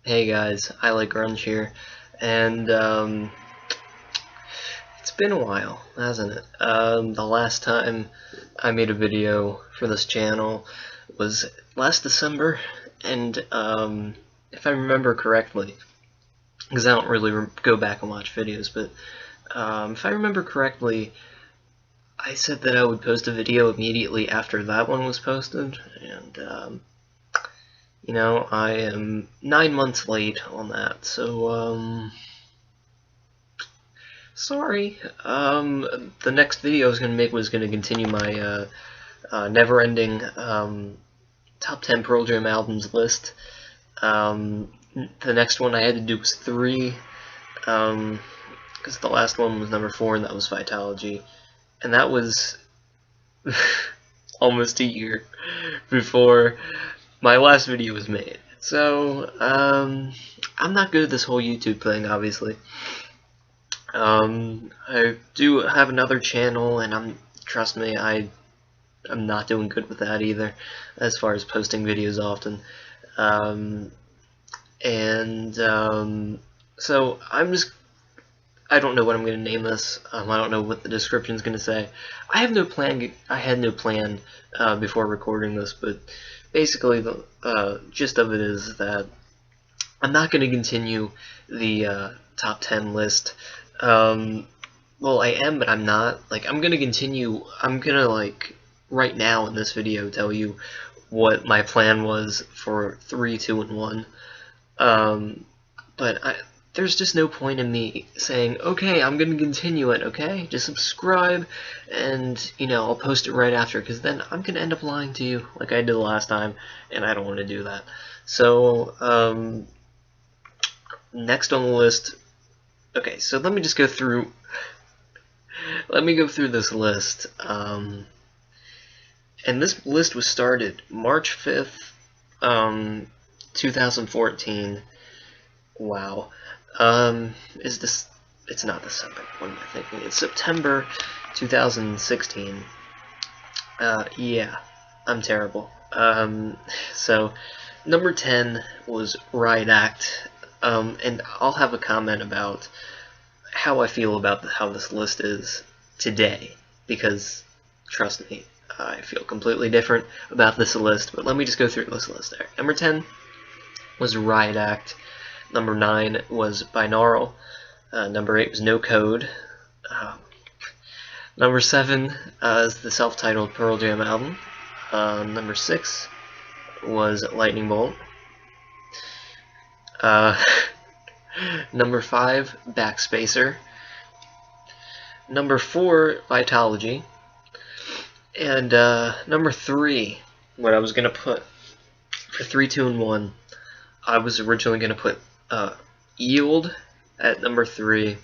Hey guys, I like Grunge here, and it's been a while, hasn't it? The last time I made a video for this channel was last December, and if I remember correctly, because I don't really go back and watch videos, but if I remember correctly, I said that I would post a video immediately after that one was posted, and I am 9 months late on that, so sorry. The next video I was gonna make was gonna continue my never-ending top 10 Pearl Jam albums list. The next one I had to do was 3, because the last one was number 4, and that was Vitology, and that was almost a year before my last video was made. So I'm not good at this whole YouTube thing, obviously. I do have another channel, and trust me, I'm not doing good with that either, as far as posting videos often. So I don't know what I'm going to name this. I don't know what the description's going to say. I have no plan. I had no plan before recording this, but basically the gist of it is that I'm not going to continue the top 10 list. Well, I am, but I'm not. Like, I'm gonna continue. I'm gonna, like, right now in this video tell you what my plan was for 3, 2, and 1. But there's just no point in me saying, okay, I'm gonna continue it, okay? Just subscribe, and, I'll post it right after, because then I'm gonna end up lying to you like I did last time, and I don't want to do that. So, next on the list. Okay, so let me just go through. Let me go through this list. And this list was started March 5th, 2014. Wow. Is this? It's not December. What am I thinking? It's September 2016. Yeah, I'm terrible. So number 10 was Riot Act. And I'll have a comment about how I feel about how this list is today, because trust me, I feel completely different about this list, but let me just go through this list there. Number 10 was Riot Act. Number 9 was Binaural. Number 8 was No Code. Number 7 is the self-titled Pearl Jam album. Number 6 was Lightning Bolt. Number 5, Backspacer. Number 4, Vitology. And number 3, what I was going to put for 3, 2, and 1, I was originally going to put Yield at number 3,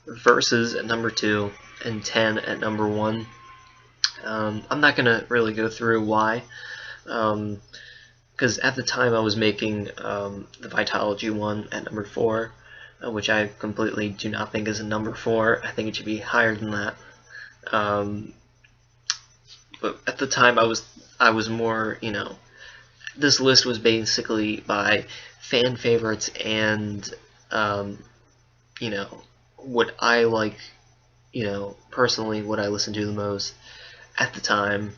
Versus at number 2, and 10 at number 1. I'm not going to really go through why, because at the time I was making the Vitology one at number 4, which I completely do not think is a number 4. I think it should be higher than that. But at the time I was more, this list was basically by fan favorites and, what I like, personally what I listen to the most at the time.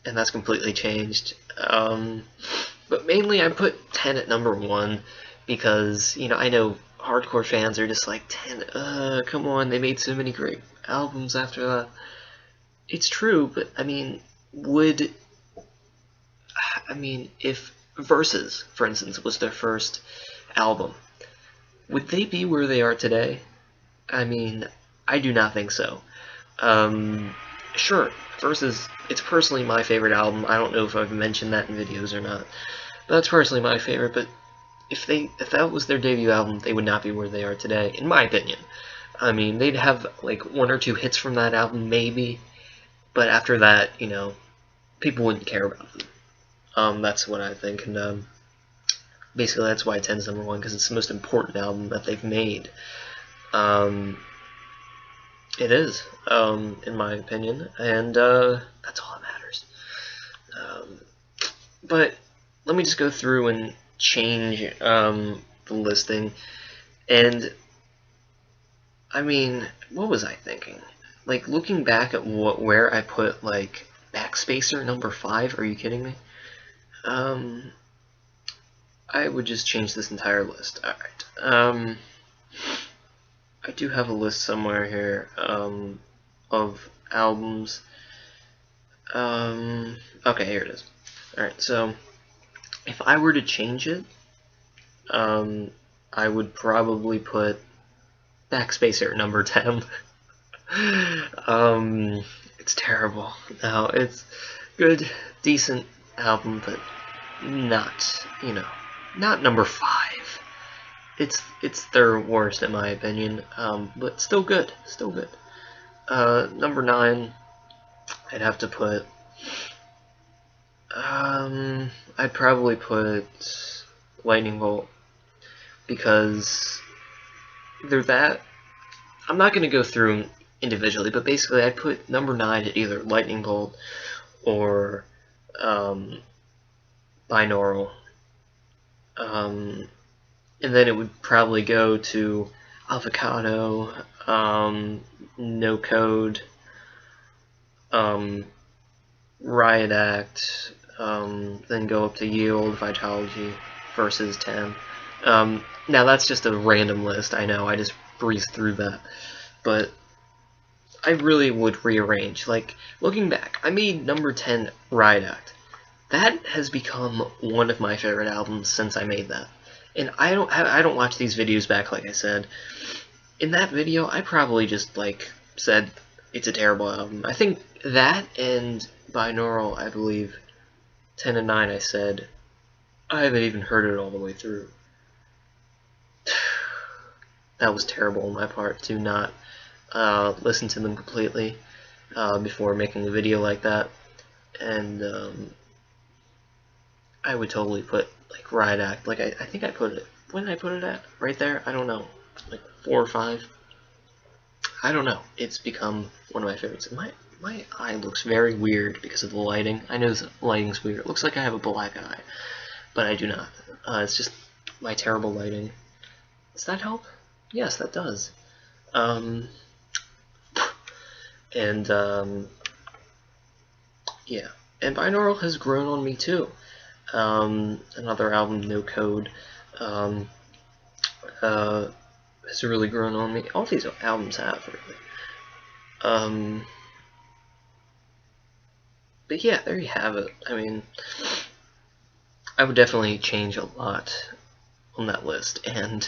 And that's completely changed. But mainly I put 10 at number 1 because, I know hardcore fans are just like, 10, come on, they made so many great albums after that. It's true, but, if Versus, for instance, was their first album, would they be where they are today? I do not think so. Sure, Versus, it's personally my favorite album. I don't know if I've mentioned that in videos or not. But that's personally my favorite, but if that was their debut album, they would not be where they are today, in my opinion. They'd have like 1 or 2 hits from that album, maybe, but after that, people wouldn't care about them. That's what I think, and basically that's why 10's number 1, because it's the most important album that they've made. It is, in my opinion, and that's all that matters. But let me just go through and change the listing. And I mean, what was I thinking? Like, looking back at where I put, like, Backspacer number 5, are you kidding me? I would just change this entire list. Alright. I do have a list somewhere here, of albums. Okay, here it is. Alright, so, if I were to change it, I would probably put Backspacer number 10. It's terrible. No, it's good, decent album, but not, not number 5. It's their worst in my opinion, but still good, still good. Number 9, I'd have to put, I'd probably put Lightning Bolt, because either that, I'm not going to go through them individually, but basically I'd put number 9 at either Lightning Bolt or Binaural. And then it would probably go to Avocado, No Code, Riot Act, then go up to Yield, Vitology, versus 10. Now that's just a random list, I know, I just breezed through that. But I really would rearrange. Like, looking back, I made number 10 Riot Act. That has become one of my favorite albums since I made that. And I don't watch these videos back, like I said. In that video, I probably just, like, said it's a terrible album. I think that and Binaural, I believe, 10 and 9, I said, I haven't even heard it all the way through. That was terrible on my part to not listen to them completely before making a video like that. And I would totally put, like, Riot Act, like, I think I put it, when did I put it at? Right there? I don't know. Like, 4 or 5? I don't know. It's become one of my favorites. My eye looks very weird because of the lighting. I know the lighting's weird. It looks like I have a black eye, but I do not. It's just my terrible lighting. Does that help? Yes, that does. Yeah. And Binaural has grown on me, too. Another album, No Code, has really grown on me. All these albums have, really. But yeah, there you have it. I mean, I would definitely change a lot on that list, and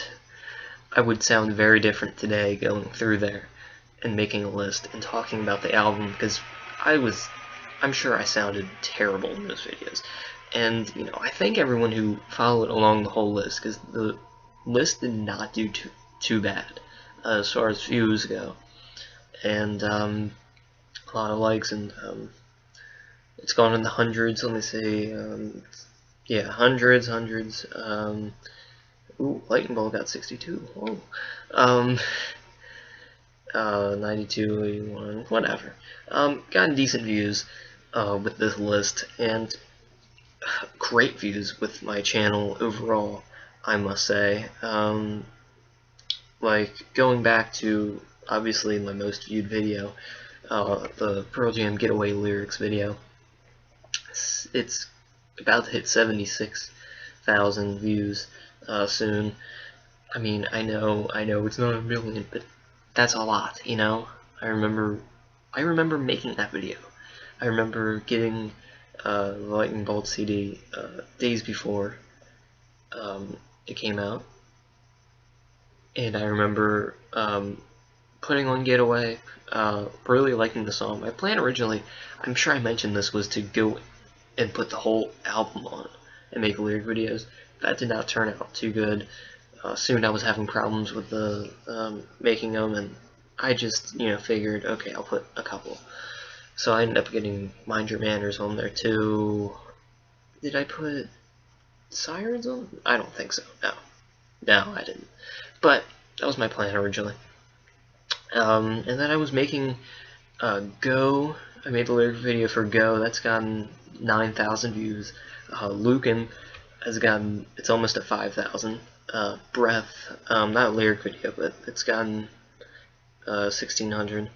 I would sound very different today going through there and making a list and talking about the album, because I'm sure I sounded terrible in those videos. And, I thank everyone who followed along the whole list, because the list did not do too bad as far as views go. And a lot of likes, and it's gone in the hundreds. Let me see. Yeah, hundreds. Ooh, Lightning Bolt got 62. Whoa. 92, 81, whatever. Gotten decent views with this list, and great views with my channel overall, I must say. Like, going back to, obviously, my most viewed video, the Pearl Jam Getaway Lyrics video, it's about to hit 76,000 views soon. I mean, I know it's not a million, but that's a lot, I remember making that video. I remember getting the Lightning Bolt CD days before it came out, and I remember putting on Getaway, really liking the song. My plan originally, I'm sure I mentioned this, was to go and put the whole album on and make lyric videos. That did not turn out too good. Soon I was having problems with the making them, and I just, figured, okay, I'll put a couple. So I ended up getting Mind Your Manners on there too. Did I put Sirens on? I don't think so. No, I didn't. But that was my plan originally. And then I was making Go. I made the lyric video for Go. That's gotten 9,000 views. Lucan has gotten, it's almost at 5,000. Breath, not a lyric video, but it's gotten 1,600.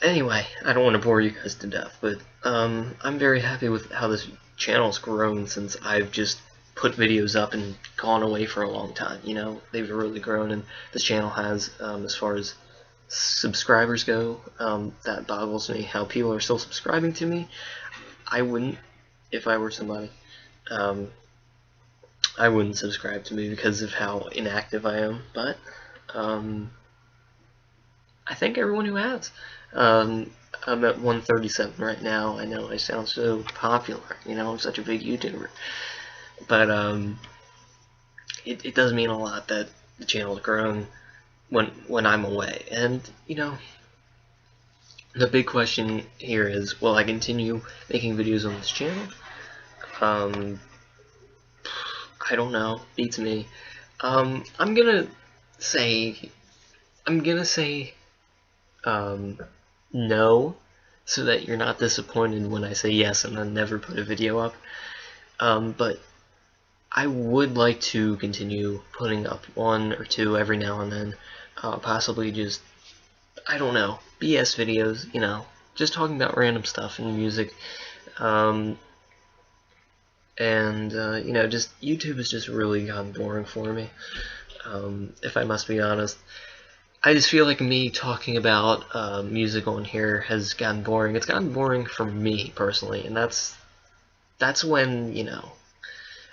Anyway, I don't want to bore you guys to death, but I'm very happy with how this channel's grown since I've just put videos up and gone away for a long time. You know, they've really grown, and this channel has, as far as subscribers go. That boggles me how people are still subscribing to me. I wouldn't, if I were somebody. I wouldn't subscribe to me because of how inactive I am, but I thank everyone who has. I'm at 137 right now. I know I sound so popular, you know, I'm such a big YouTuber, but it does mean a lot that the channel's grown when I'm away. And you know, the big question here is, will I continue making videos on this channel? I don't know. Beats me. I'm gonna say no, so that you're not disappointed when I say yes and then never put a video up. But I would like to continue putting up 1 or 2 every now and then. Possibly just, I don't know, BS videos, you know, just talking about random stuff and music. You know, just YouTube has just really gotten boring for me, if I must be honest. I just feel like me talking about music on here has gotten boring. It's gotten boring for me personally, and that's when, you know,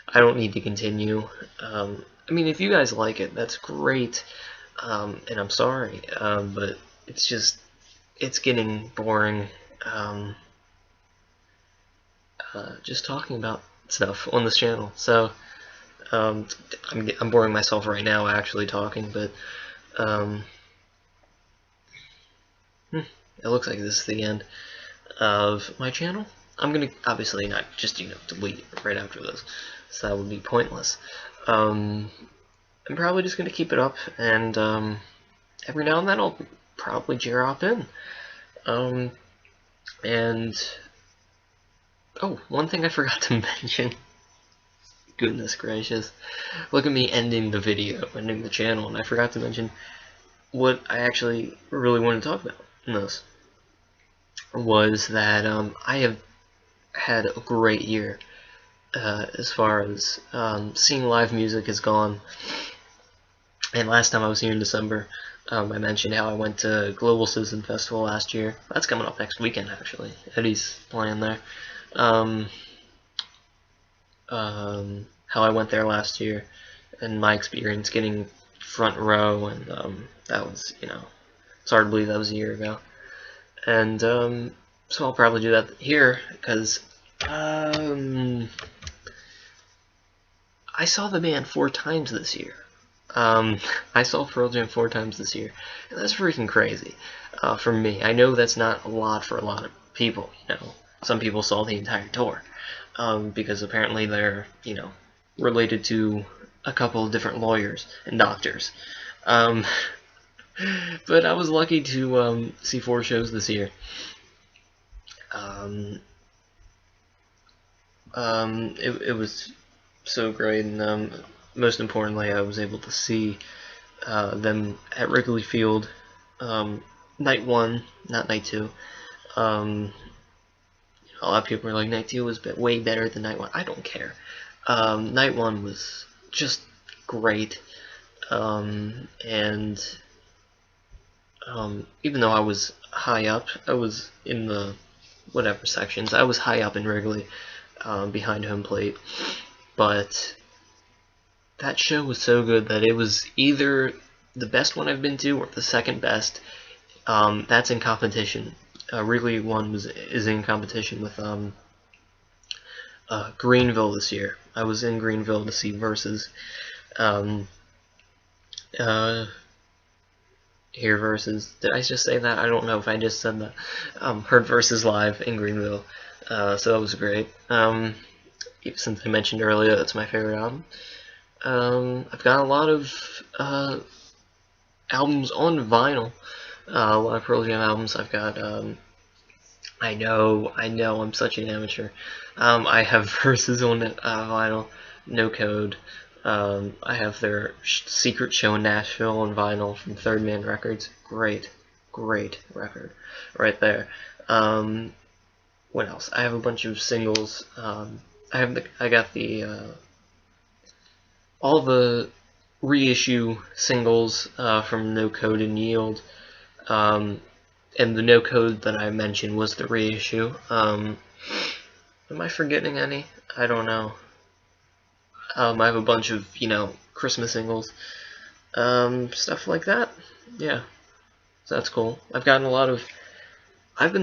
I don't need to continue. I mean, if you guys like it, that's great, and I'm sorry, but it's getting boring, just talking about stuff on this channel. So I'm boring myself right now actually talking, but it looks like this is the end of my channel. I'm gonna obviously not just, you know, delete it right after this, so that would be pointless. I'm probably just gonna keep it up, and every now and then I'll probably drop in. And oh, one thing I forgot to mention. Goodness gracious. Look at me ending the video, ending the channel, and I forgot to mention what I actually really wanted to talk about in this. Was that I have had a great year as far as seeing live music has gone. And last time I was here in December, I mentioned how I went to Global Citizen Festival last year. That's coming up next weekend, actually. Eddie's playing there. How I went there last year, and my experience getting front row, and that was, you know, it's hard to believe that was a year ago. And so I'll probably do that here, because I saw the band 4 times this year. I saw Pearl Jam 4 times this year, and that's freaking crazy for me. I know that's not a lot for a lot of people, you know. Some people saw the entire tour, because apparently they're, you know, related to a couple of different lawyers and doctors. But I was lucky to see 4 shows this year. It was so great, and most importantly, I was able to see them at Wrigley Field, night 1, not night 2. A lot of people were like, night 2 was way better than night 1. I don't care. Night 1 was just great, and even though I was high up, I was in the whatever sections, I was high up in Wrigley, behind home plate, but that show was so good that it was either the best one I've been to or the second best. That's in competition. Wrigley 1 is in competition with Greenville this year. I was in Greenville to see Versus. Hear Versus. Did I just say that? I don't know if I just said that. Heard Versus live in Greenville. So that was great. Since I mentioned earlier, that's my favorite album. I've got a lot of albums on vinyl. A lot of Pearl Jam albums. I've got I know, I'm such an amateur. I have Versus on vinyl, No Code. I have their Secret Show in Nashville on vinyl from Third Man Records. Great, great record, right there. What else? I have a bunch of singles. I got the all the reissue singles from No Code and Yield. And the No Code that I mentioned was the reissue. Am I forgetting any? I don't know. I have a bunch of, Christmas singles. Stuff like that. Yeah, so that's cool. I've been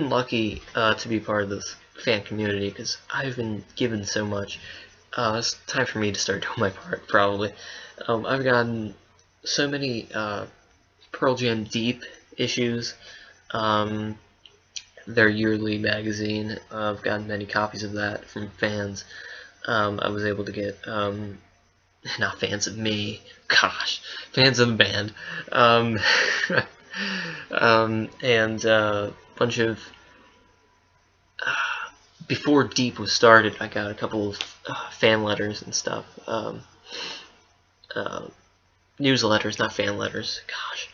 lucky to be part of this fan community because I've been given so much. It's time for me to start doing my part, probably. I've gotten so many Pearl Jam Deep issues. Their yearly magazine. I've gotten many copies of that from fans. I was able to get, not fans of me, gosh, fans of the band. And a bunch of, before Deep was started, I got a couple of fan letters and stuff. Newsletters, not fan letters, gosh.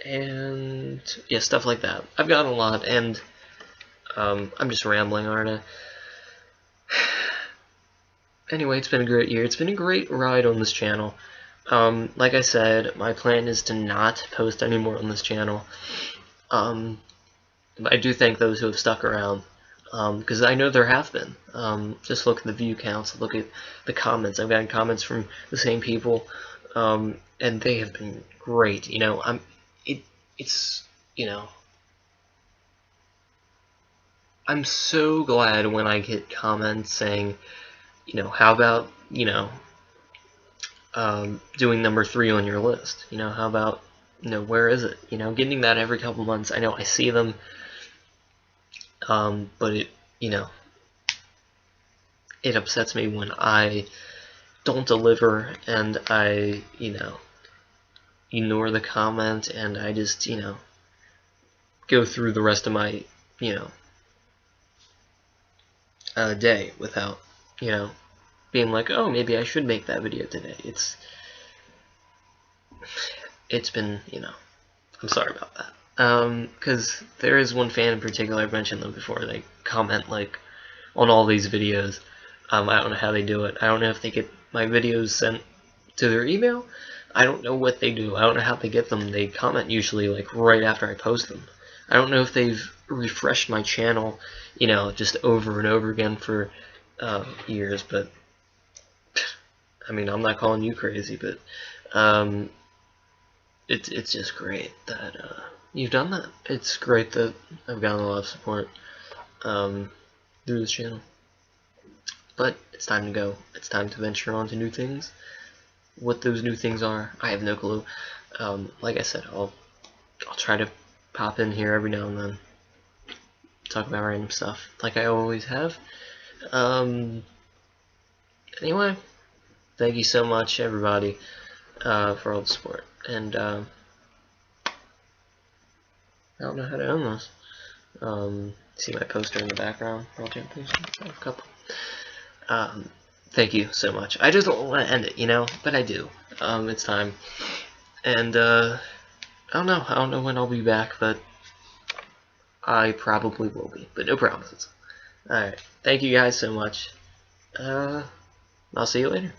And yeah, stuff like that. I've gotten a lot, and I'm just rambling, aren't I? Anyway, it's been a great year. It's been a great ride on this channel. Like I said, my plan is to not post anymore on this channel. But I do thank those who have stuck around, because I know there have been. Just look at the view counts, look at the comments. I've gotten comments from the same people, and they have been great. I'm so glad when I get comments saying, how about, doing number 3 on your list? How about, where is it? Getting that every couple months. I know I see them, but it upsets me when I don't deliver and I, ignore the comment and I just, go through the rest of my, day without, being like, oh, maybe I should make that video today. It's been, I'm sorry about that. Because there is one fan in particular, I've mentioned them before, they comment, like, on all these videos. I don't know how they do it. I don't know if they get my videos sent to their email. I don't know what they do. I don't know how they get them. They comment usually, like, right after I post them. I don't know if they've refreshed my channel, just over and over again for years, but I mean, I'm not calling you crazy, but it's just great that you've done that. It's great that I've gotten a lot of support through this channel. But it's time to go. It's time to venture on to new things. What those new things are, I have no clue. Like I said, I'll try to pop in here every now and then, talk about random stuff, like I always have. Anyway, thank you so much, everybody, for all the support. And I don't know how to end this. See my poster in the background? Pearl Jam poster? I have a couple. Thank you so much. I just don't want to end it, but I do. It's time. And I don't know when I'll be back, but I probably will be. But no promises. Alright. Thank you guys so much. I'll see you later.